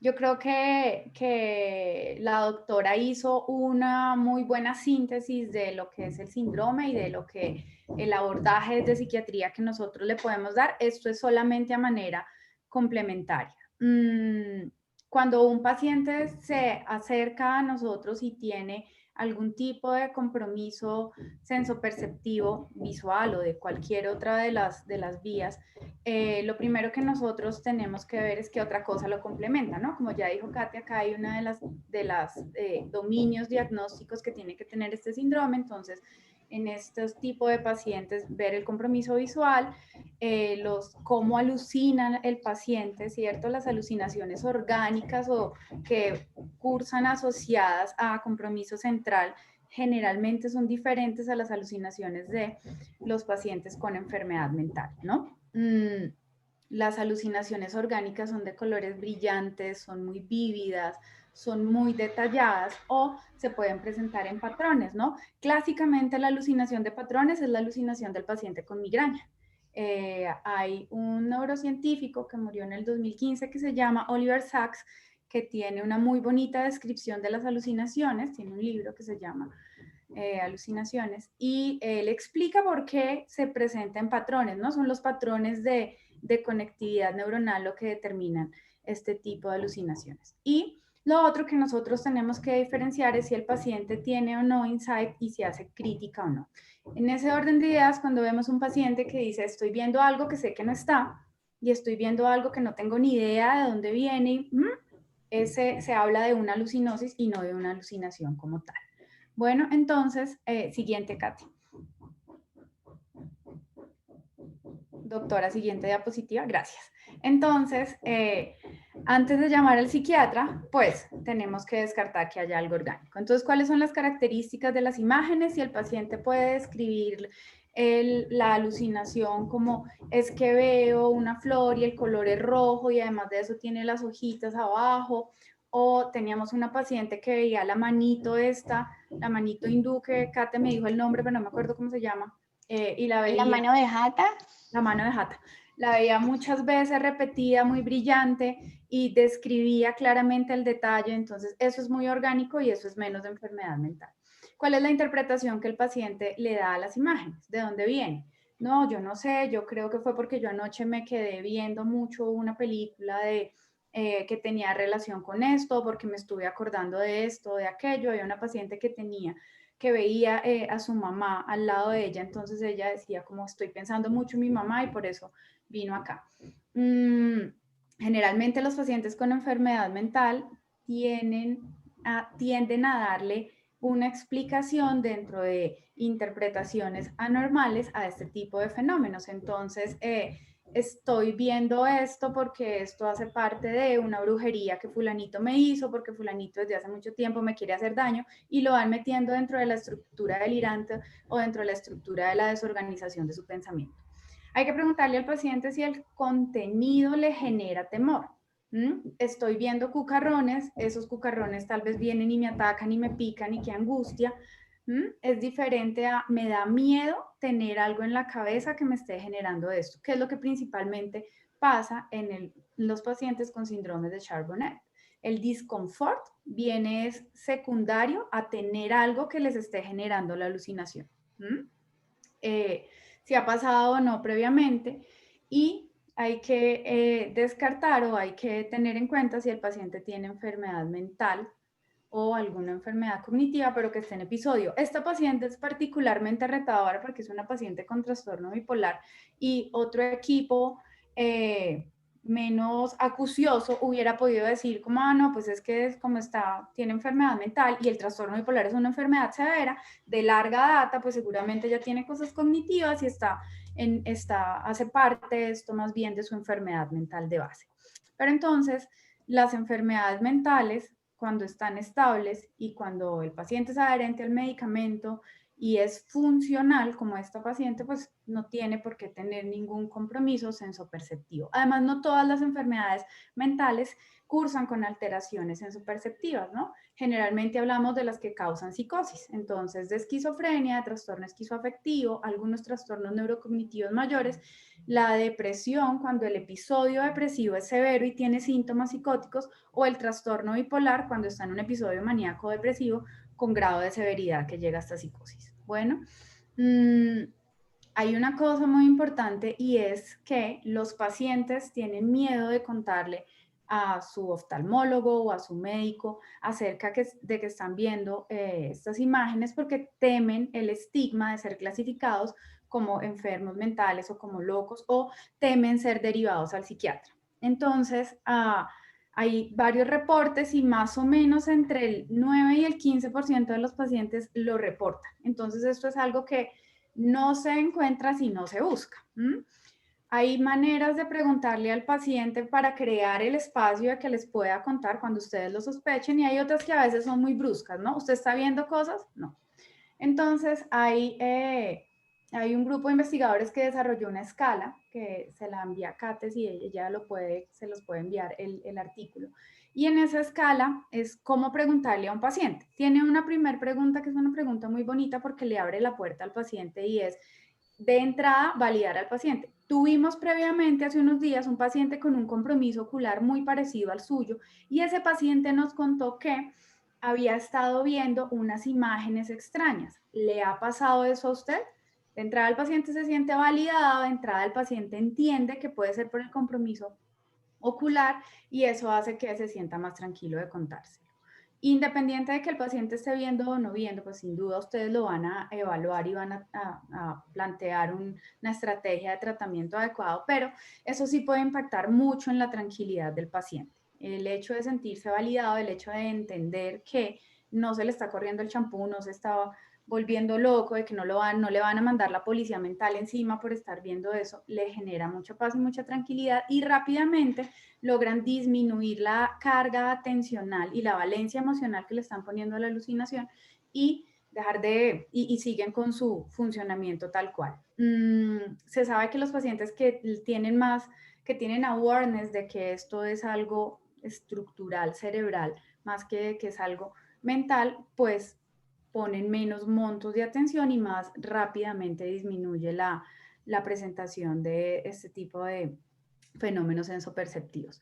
Yo creo que la doctora hizo una muy buena síntesis de lo que es el síndrome y de lo que el abordaje de psiquiatría que nosotros le podemos dar. Esto es solamente a manera complementaria. cuando un paciente se acerca a nosotros y tiene algún tipo de compromiso sensoperceptivo, visual o de cualquier otra de las vías, lo primero que nosotros tenemos que ver es que otra cosa lo complementa, ¿no? Como ya dijo Katia, acá hay una de las dominios diagnósticos que tiene que tener este síndrome. Entonces, en estos tipos de pacientes, ver el compromiso visual, cómo alucina el paciente, ¿cierto? Las alucinaciones orgánicas o que cursan asociadas a compromiso central generalmente son diferentes a las alucinaciones de los pacientes con enfermedad mental, ¿no? Las alucinaciones orgánicas son de colores brillantes, son muy vívidas, son muy detalladas o se pueden presentar en patrones, ¿no? Clásicamente la alucinación de patrones es la alucinación del paciente con migraña. Hay un neurocientífico que murió en el 2015 que se llama Oliver Sacks, que tiene una muy bonita descripción de las alucinaciones, tiene un libro que se llama Alucinaciones, y él explica por qué se presentan patrones, ¿no? Son los patrones de conectividad neuronal lo que determinan este tipo de alucinaciones. Y lo otro que nosotros tenemos que diferenciar es si el paciente tiene o no insight y si hace crítica o no. En ese orden de ideas, cuando vemos un paciente que dice estoy viendo algo que sé que no está y estoy viendo algo que no tengo ni idea de dónde viene, ese se habla de una alucinosis y no de una alucinación como tal. Bueno, entonces, siguiente, Katy. Doctora, siguiente diapositiva, gracias. Entonces, antes de llamar al psiquiatra, pues tenemos que descartar que haya algo orgánico. Entonces, ¿cuáles son las características de las imágenes? Si el paciente puede describir la alucinación como es que veo una flor y el color es rojo y además de eso tiene las hojitas abajo, o teníamos una paciente que veía la manito la manito hindú, que Kate me dijo el nombre, pero no me acuerdo cómo se llama, y la veía... ¿La mano de Hatha? La mano de Hatha. La veía muchas veces repetida, muy brillante y describía claramente el detalle. Entonces, eso es muy orgánico y eso es menos de enfermedad mental. ¿Cuál es la interpretación que el paciente le da a las imágenes? ¿De dónde viene? No, yo no sé, yo creo que fue porque yo anoche me quedé viendo mucho una película que tenía relación con esto, porque me estuve acordando de esto, de aquello. Había una paciente que veía a su mamá al lado de ella, entonces ella decía como estoy pensando mucho en mi mamá y por eso vino acá. Generalmente los pacientes con enfermedad mental tienden a darle una explicación dentro de interpretaciones anormales a este tipo de fenómenos. Entonces, estoy viendo esto porque esto hace parte de una brujería que fulanito me hizo, porque fulanito desde hace mucho tiempo me quiere hacer daño, y lo van metiendo dentro de la estructura delirante o dentro de la estructura de la desorganización de su pensamiento. Hay que preguntarle al paciente si el contenido le genera temor. Estoy viendo cucarrones, esos cucarrones tal vez vienen y me atacan y me pican y qué angustia. Es diferente a me da miedo tener algo en la cabeza que me esté generando esto, que es lo que principalmente pasa en los pacientes con síndromes de Charbonnet. El disconfort viene secundario a tener algo que les esté generando la alucinación. Si ha pasado o no previamente, y hay que descartar o hay que tener en cuenta si el paciente tiene enfermedad mental o alguna enfermedad cognitiva, pero que esté en episodio. Esta paciente es particularmente retadora porque es una paciente con trastorno bipolar y otro equipo menos acucioso hubiera podido decir como, no, pues es que como tiene enfermedad mental y el trastorno bipolar es una enfermedad severa, de larga data, pues seguramente ya tiene cosas cognitivas y hace parte esto más bien de su enfermedad mental de base. Pero entonces, las enfermedades mentales, cuando están estables y cuando el paciente es adherente al medicamento y es funcional, como esta paciente, pues no tiene por qué tener ningún compromiso sensoperceptivo. Además, no todas las enfermedades mentales cursan con alteraciones sensoperceptivas, ¿no? Generalmente hablamos de las que causan psicosis, entonces de esquizofrenia, de trastorno esquizoafectivo, algunos trastornos neurocognitivos mayores, la depresión, cuando el episodio depresivo es severo y tiene síntomas psicóticos, o el trastorno bipolar, cuando está en un episodio maníaco depresivo con grado de severidad que llega hasta psicosis. Bueno, hay una cosa muy importante y es que los pacientes tienen miedo de contarle a su oftalmólogo o a su médico acerca de que están viendo estas imágenes porque temen el estigma de ser clasificados como enfermos mentales o como locos, o temen ser derivados al psiquiatra. Entonces, hay varios reportes y más o menos entre el 9 y el 15% de los pacientes lo reportan. Entonces, esto es algo que no se encuentra si no se busca. Hay maneras de preguntarle al paciente para crear el espacio de que les pueda contar cuando ustedes lo sospechen, y hay otras que a veces son muy bruscas, ¿no? ¿Usted está viendo cosas? No. Entonces, hay un grupo de investigadores que desarrolló una escala que se la envía a Cates y ella se los puede enviar el artículo. Y en esa escala es cómo preguntarle a un paciente. Tiene una primera pregunta que es una pregunta muy bonita porque le abre la puerta al paciente y es, de entrada, validar al paciente. Tuvimos previamente, hace unos días, un paciente con un compromiso ocular muy parecido al suyo y ese paciente nos contó que había estado viendo unas imágenes extrañas. ¿Le ha pasado eso a usted? De entrada el paciente se siente validado, de entrada el paciente entiende que puede ser por el compromiso ocular y eso hace que se sienta más tranquilo de contárselo. Independiente de que el paciente esté viendo o no viendo, pues sin duda ustedes lo van a evaluar y van a plantear una estrategia de tratamiento adecuado, pero eso sí puede impactar mucho en la tranquilidad del paciente. El hecho de sentirse validado, el hecho de entender que no se le está corriendo el champú, no se está volviendo loco, de que no le van a mandar la policía mental encima por estar viendo eso, le genera mucha paz y mucha tranquilidad y rápidamente logran disminuir la carga atencional y la valencia emocional que le están poniendo a la alucinación y siguen con su funcionamiento tal cual. Se sabe que los pacientes que tienen awareness de que esto es algo estructural, cerebral, más que es algo mental, pues ponen menos montos de atención y más rápidamente disminuye la presentación de este tipo de fenómenos sensoperceptivos.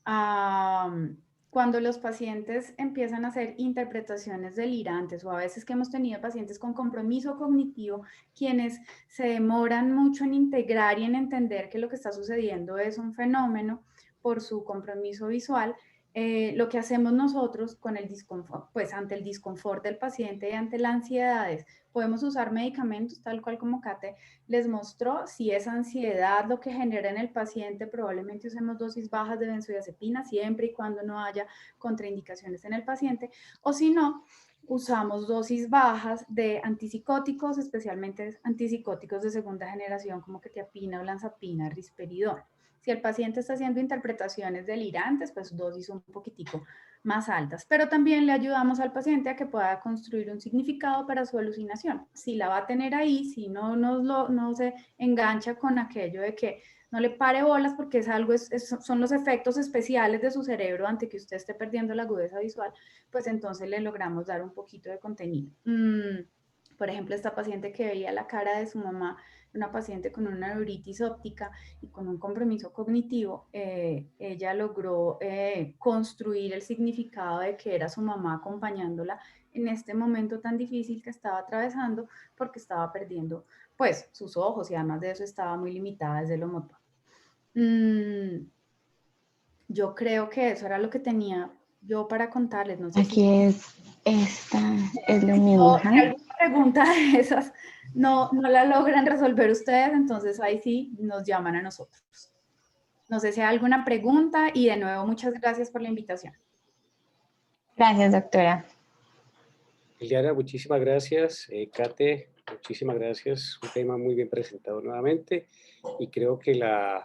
Cuando los pacientes empiezan a hacer interpretaciones delirantes, o a veces que hemos tenido pacientes con compromiso cognitivo, quienes se demoran mucho en integrar y en entender que lo que está sucediendo es un fenómeno por su compromiso visual, lo que hacemos nosotros con el disconfort, pues ante el disconfort del paciente y ante la ansiedad, podemos usar medicamentos tal cual como Kate les mostró. Si es ansiedad lo que genera en el paciente, probablemente usemos dosis bajas de benzodiazepina siempre y cuando no haya contraindicaciones en el paciente, o si no, usamos dosis bajas de antipsicóticos, especialmente antipsicóticos de segunda generación como quetiapina, olanzapina, risperidona. Si el paciente está haciendo interpretaciones delirantes, pues dosis un poquitico más altas, pero también le ayudamos al paciente a que pueda construir un significado para su alucinación. Si la va a tener ahí, si no se engancha con aquello de que no le pare bolas porque es algo, son los efectos especiales de su cerebro ante que usted esté perdiendo la agudeza visual, pues entonces le logramos dar un poquito de contenido. Por ejemplo, esta paciente que veía la cara de su mamá, una paciente con una neuritis óptica y con un compromiso cognitivo, ella logró construir el significado de que era su mamá acompañándola en este momento tan difícil que estaba atravesando porque estaba perdiendo pues sus ojos y además de eso estaba muy limitada desde lo motor. Yo creo que eso era lo que tenía yo para contarles. No sé Aquí es lo mismo. si alguna pregunta de esas no la logran resolver ustedes, entonces ahí sí nos llaman a nosotros. No sé si hay alguna pregunta y de nuevo muchas gracias por la invitación. Gracias, doctora. Liliana, muchísimas gracias. Kate, muchísimas gracias. Un tema muy bien presentado nuevamente y creo que la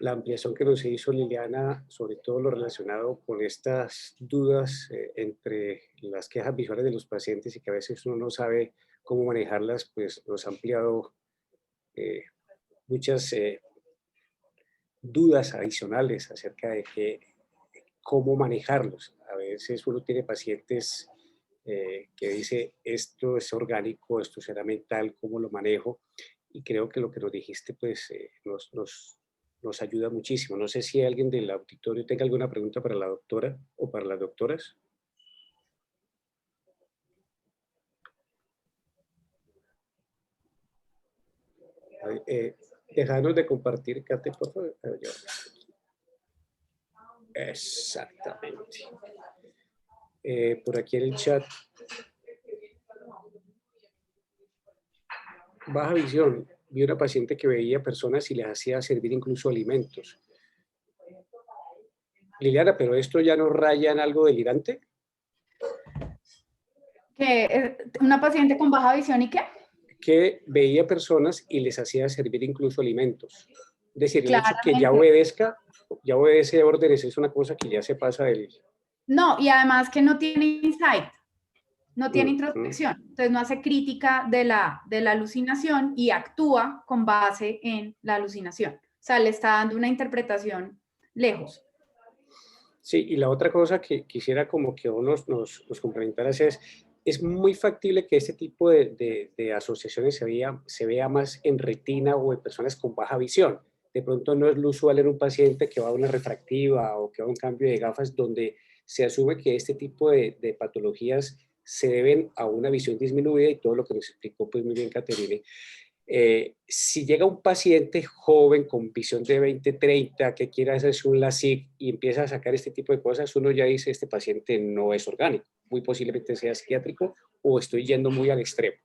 ampliación que nos hizo Liliana, sobre todo lo relacionado con estas dudas entre las quejas visuales de los pacientes y que a veces uno no sabe cómo manejarlas, pues nos ha ampliado muchas dudas adicionales acerca de cómo manejarlos. A veces uno tiene pacientes que dice, esto es orgánico, esto será mental, ¿cómo lo manejo? Y creo que lo que nos dijiste, pues nos ayuda muchísimo. No sé si alguien del auditorio tenga alguna pregunta para la doctora o para las doctoras. Déjanos de compartir, Kate, por favor. Exactamente. Por aquí en el chat. Baja visión. Vi una paciente que veía personas y les hacía servir incluso alimentos. Liliana, ¿pero esto ya no raya en algo delirante? Que una paciente con baja visión, ¿y qué? Que veía personas y les hacía servir incluso alimentos. Es decir, el hecho que ya Claramente. obedece órdenes es una cosa que ya se pasa del... No, y además que no tiene insight, no tiene Mm, introspección, entonces no hace crítica de la alucinación y actúa con base en la alucinación. O sea, le está dando una interpretación lejos. Sí, y la otra cosa que quisiera como que nos complementaras es muy factible que este tipo de asociaciones se vea más en retina o en personas con baja visión. De pronto no es lo usual en un paciente que va a una refractiva o que va a un cambio de gafas donde se asume que este tipo de patologías se deben a una visión disminuida y todo lo que nos explicó pues muy bien Caterine. Si llega un paciente joven con visión de 20/30 que quiera hacerse un LASIK y empieza a sacar este tipo de cosas, uno ya dice, este paciente no es orgánico, muy posiblemente sea psiquiátrico o estoy yendo muy al extremo.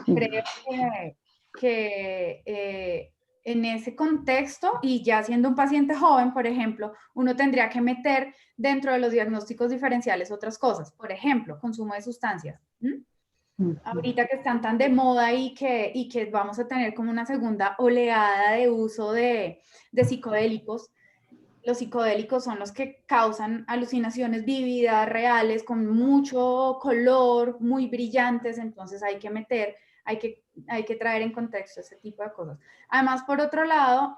Creo que en ese contexto, y ya siendo un paciente joven, por ejemplo, uno tendría que meter dentro de los diagnósticos diferenciales otras cosas. Por ejemplo, consumo de sustancias. Ahorita que están tan de moda y que vamos a tener como una segunda oleada de uso de psicodélicos. Los psicodélicos son los que causan alucinaciones vívidas, reales, con mucho color, muy brillantes, entonces hay que traer en contexto ese tipo de cosas. Además, por otro lado,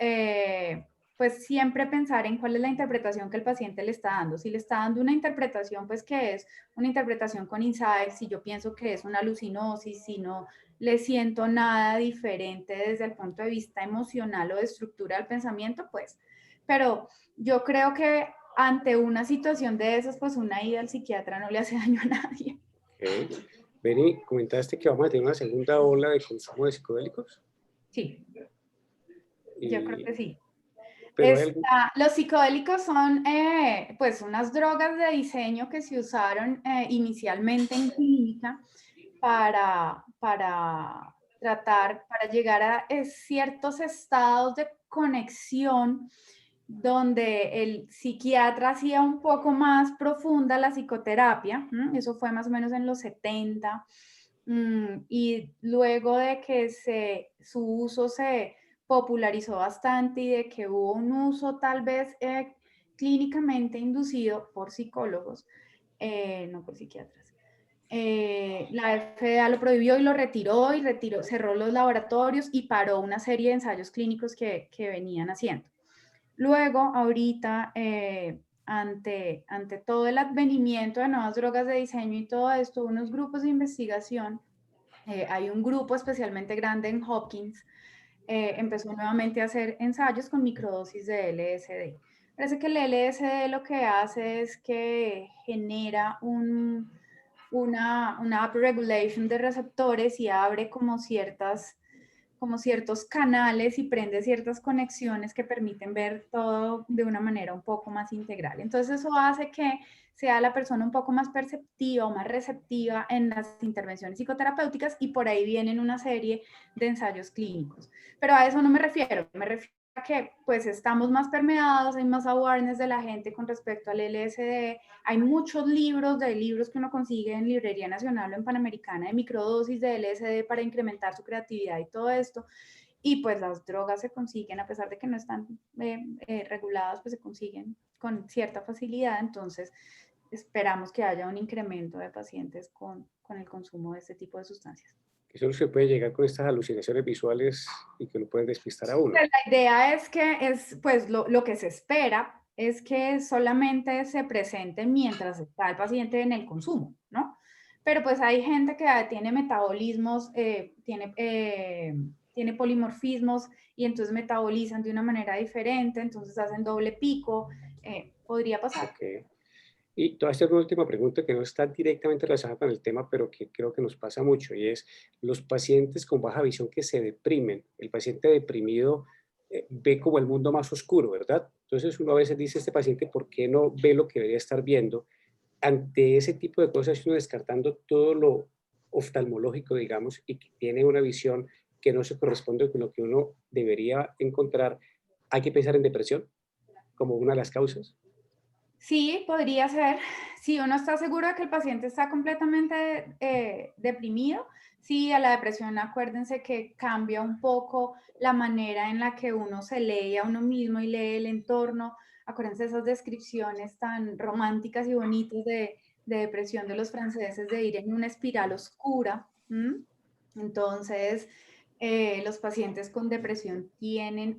pues siempre pensar en cuál es la interpretación que el paciente le está dando. Si le está dando una interpretación, pues que es una interpretación con insights, si yo pienso que es una alucinosis, si no le siento nada diferente desde el punto de vista emocional o de estructura del pensamiento, pues, pero yo creo que ante una situación de esas, pues una ida al psiquiatra no le hace daño a nadie. Okay. Beni, comentaste que vamos a tener una segunda ola de consumo de psicodélicos. Sí, Y, yo creo que sí. pero hay algún... Los psicodélicos son pues unas drogas de diseño que se usaron inicialmente en clínica para tratar, para llegar a ciertos estados de conexión donde el psiquiatra hacía un poco más profunda la psicoterapia. Eso fue más o menos en los 70, y luego de que su uso se popularizó bastante y de que hubo un uso tal vez clínicamente inducido por psicólogos, no por psiquiatras. La FDA lo prohibió y lo retiró cerró los laboratorios y paró una serie de ensayos clínicos que venían haciendo. Luego, ahorita, ante todo el advenimiento de nuevas drogas de diseño y todo esto, unos grupos de investigación, hay un grupo especialmente grande en Hopkins, empezó nuevamente a hacer ensayos con microdosis de LSD. Parece que el LSD lo que hace es que genera una upregulation de receptores y abre como ciertos canales y prende ciertas conexiones que permiten ver todo de una manera un poco más integral. Entonces eso hace que sea la persona un poco más perceptiva o más receptiva en las intervenciones psicoterapéuticas y por ahí vienen una serie de ensayos clínicos. Pero a eso no me refiero a que pues estamos más permeados, hay más awareness de la gente con respecto al LSD, hay muchos libros que uno consigue en Librería Nacional o en Panamericana de microdosis de LSD para incrementar su creatividad y todo esto. Y pues las drogas se consiguen, a pesar de que no están reguladas, pues se consiguen con cierta facilidad. Entonces, esperamos que haya un incremento de pacientes con el consumo de este tipo de sustancias. Eso no se puede llegar con estas alucinaciones visuales y que lo pueden despistar a uno. Pues la idea es que pues lo que se espera es que solamente se presente mientras está el paciente en el consumo, ¿no? Pero pues hay gente que tiene metabolismos, tiene polimorfismos y entonces metabolizan de una manera diferente, entonces hacen doble pico, podría pasar. Okay. Y te voy a hacer una última pregunta que no está directamente relacionada con el tema, pero que creo que nos pasa mucho, y es los pacientes con baja visión que se deprimen. El paciente deprimido ve como el mundo más oscuro, ¿verdad? Entonces uno a veces dice, este paciente, ¿por qué no ve lo que debería estar viendo? Ante ese tipo de cosas, uno descartando todo lo oftalmológico, digamos, y que tiene una visión que no se corresponde con lo que uno debería encontrar, hay que pensar en depresión como una de las causas. Sí, podría ser. Si uno está seguro de que el paciente está completamente deprimido, sí, a la depresión acuérdense que cambia un poco la manera en la que uno se lee a uno mismo y lee el entorno. Acuérdense esas descripciones tan románticas y bonitas de depresión de los franceses, de ir en una espiral oscura. ¿M? Entonces, los pacientes con depresión tienen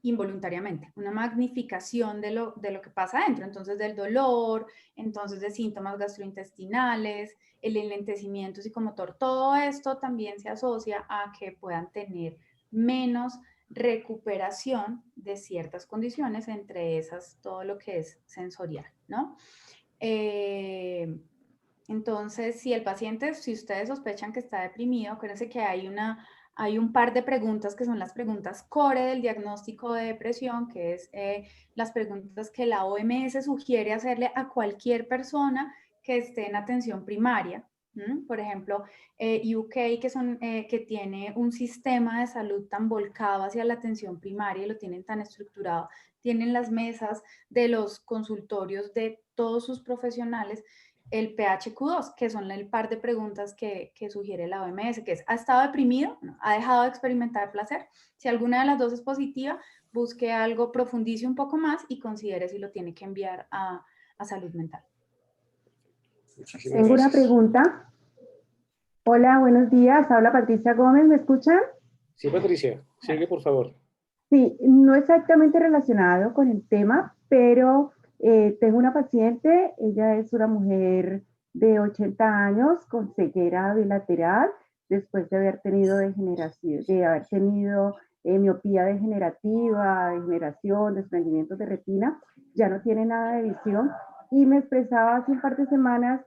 involuntariamente, una magnificación de lo que pasa adentro, entonces del dolor, entonces de síntomas gastrointestinales, el enlentecimiento psicomotor, todo esto también se asocia a que puedan tener menos recuperación de ciertas condiciones, entre esas todo lo que es sensorial, ¿no? Entonces, si el paciente, si ustedes sospechan que está deprimido, acuérdense que hay un par de preguntas que son las preguntas core del diagnóstico de depresión, que es las preguntas que la OMS sugiere hacerle a cualquier persona que esté en atención primaria. Por ejemplo, UK, que tiene un sistema de salud tan volcado hacia la atención primaria y lo tienen tan estructurado, tienen las mesas de los consultorios de todos sus profesionales, el PHQ-2, que son el par de preguntas que sugiere la OMS, que es, ¿ha estado deprimido? No, ¿ha dejado de experimentar placer? Si alguna de las dos es positiva, busque algo, profundice un poco más y considere si lo tiene que enviar a salud mental. Muchísimas Tengo una gracias. pregunta. Hola, buenos días. Habla Patricia Gómez, ¿me escuchan? Sí, Patricia, sigue por favor. Sí, no exactamente relacionado con el tema, pero tengo una paciente, ella es una mujer de 80 años con ceguera bilateral, después de haber tenido degeneración, de haber tenido miopía degenerativa, degeneración, desprendimientos de retina, ya no tiene nada de visión y me expresaba hace un par de semanas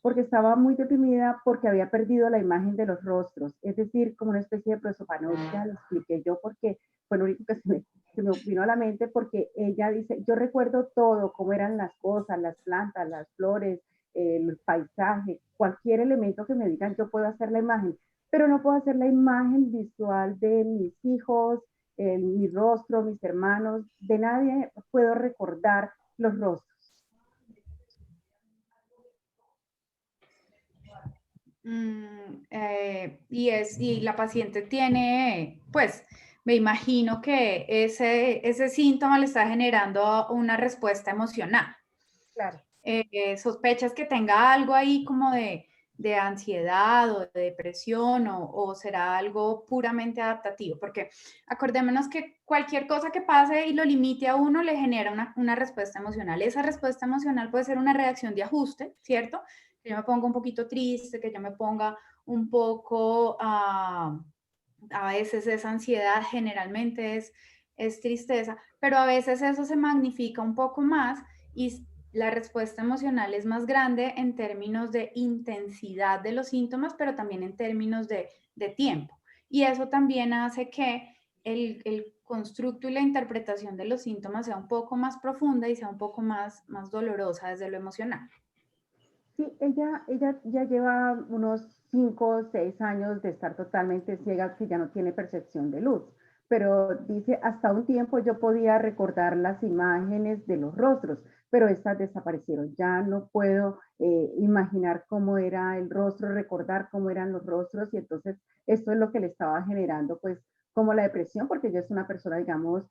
porque estaba muy deprimida porque había perdido la imagen de los rostros, es decir, como una especie de prosopagnosia, lo expliqué yo porque fue lo único que se me vino a la mente, porque ella dice, yo recuerdo todo, cómo eran las cosas, las plantas, las flores, el paisaje, cualquier elemento que me digan, yo puedo hacer la imagen, pero no puedo hacer la imagen visual de mis hijos, mi rostro, mis hermanos, de nadie puedo recordar los rostros. Y la paciente tiene, pues, me imagino que ese síntoma le está generando una respuesta emocional. Claro. ¿Sospechas que tenga algo ahí como de ansiedad o de depresión o será algo puramente adaptativo? Porque acordémonos que cualquier cosa que pase y lo limite a uno le genera una respuesta emocional. Esa respuesta emocional puede ser una reacción de ajuste, ¿cierto? Que yo me ponga un poquito triste, que yo me ponga un poco, a veces es ansiedad, generalmente es tristeza, pero a veces eso se magnifica un poco más y la respuesta emocional es más grande en términos de intensidad de los síntomas, pero también en términos de tiempo. Y eso también hace que el constructo y la interpretación de los síntomas sea un poco más profunda y sea un poco más dolorosa desde lo emocional. Sí, ella ya lleva unos 5 o 6 años de estar totalmente ciega, que ya no tiene percepción de luz. Pero dice, hasta un tiempo yo podía recordar las imágenes de los rostros, pero estas desaparecieron. Ya no puedo imaginar cómo era el rostro, recordar cómo eran los rostros, y entonces esto es lo que le estaba generando, pues, como la depresión, porque ella es una persona, digamos,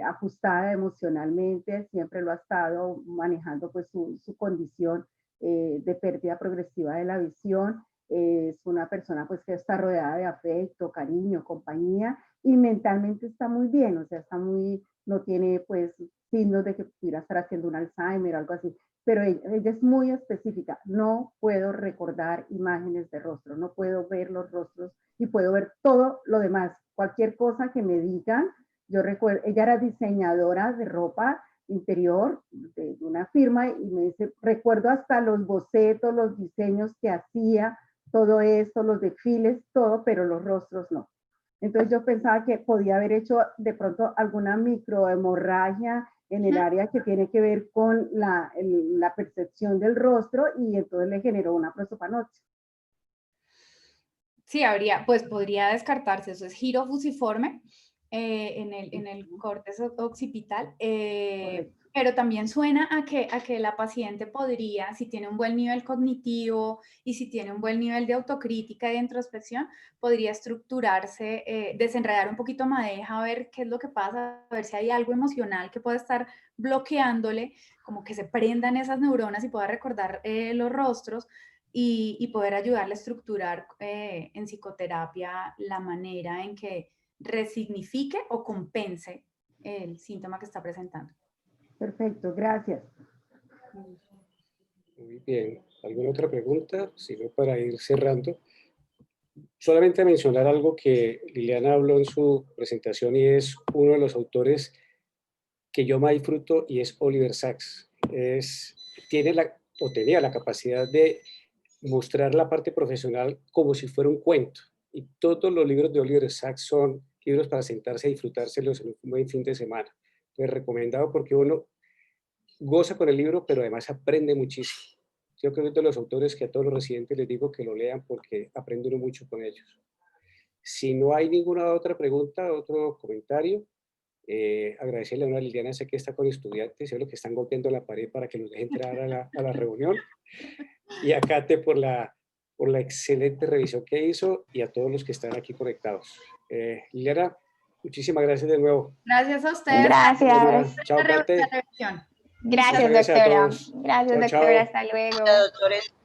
ajustada emocionalmente, siempre lo ha estado manejando, pues, su condición de pérdida progresiva de la visión. Es una persona pues que está rodeada de afecto, cariño, compañía, y mentalmente está muy bien, o sea, está muy, no tiene pues signos de que pudiera estar haciendo un Alzheimer o algo así, pero ella es muy específica. No puedo recordar imágenes de rostro, no puedo ver los rostros y puedo ver todo lo demás. Cualquier cosa que me digan, yo recuerdo, ella era diseñadora de ropa interior de una firma y me dice, recuerdo hasta los bocetos, los diseños que hacía, todo esto, los desfiles, todo, pero los rostros no. Entonces yo pensaba que podía haber hecho de pronto alguna microhemorragia en el área que tiene que ver con la percepción del rostro y entonces le generó una prosopagnosia. Sí, pues podría descartarse, eso es giro fusiforme en el córtex occipital, pero también suena a que la paciente podría, si tiene un buen nivel cognitivo y si tiene un buen nivel de autocrítica y de introspección, podría estructurarse, desenredar un poquito madeja, a ver qué es lo que pasa, a ver si hay algo emocional que pueda estar bloqueándole, como que se prendan esas neuronas y pueda recordar los rostros, y poder ayudarle a estructurar en psicoterapia la manera en que resignifique o compense el síntoma que está presentando. Perfecto, gracias. Muy bien. ¿Alguna otra pregunta? Si no, para ir cerrando. Solamente mencionar algo que Liliana habló en su presentación y es uno de los autores que yo más disfruto y es Oliver Sacks. Tenía la capacidad de mostrar la parte profesional como si fuera un cuento. Y todos los libros de Oliver Sacks son libros para sentarse a disfrutárselos en un buen fin de semana. Entonces, recomendado porque uno goza con el libro, pero además aprende muchísimo. Yo creo que es de los autores que a todos los residentes les digo que lo lean porque aprende uno mucho con ellos. Si no hay ninguna otra pregunta, otro comentario, agradecerle a una Liliana, sé que está con estudiantes, sé lo que están golpeando la pared para que nos deje entrar a la reunión. Y a Kate por la excelente revisión que hizo y a todos los que están aquí conectados. Liliana, muchísimas gracias de nuevo. Gracias a ustedes. Gracias. Chao, Kate. Gracias, Gracias a doctora. todos. Gracias, Chao, doctora. chao. Hasta luego. Doctores.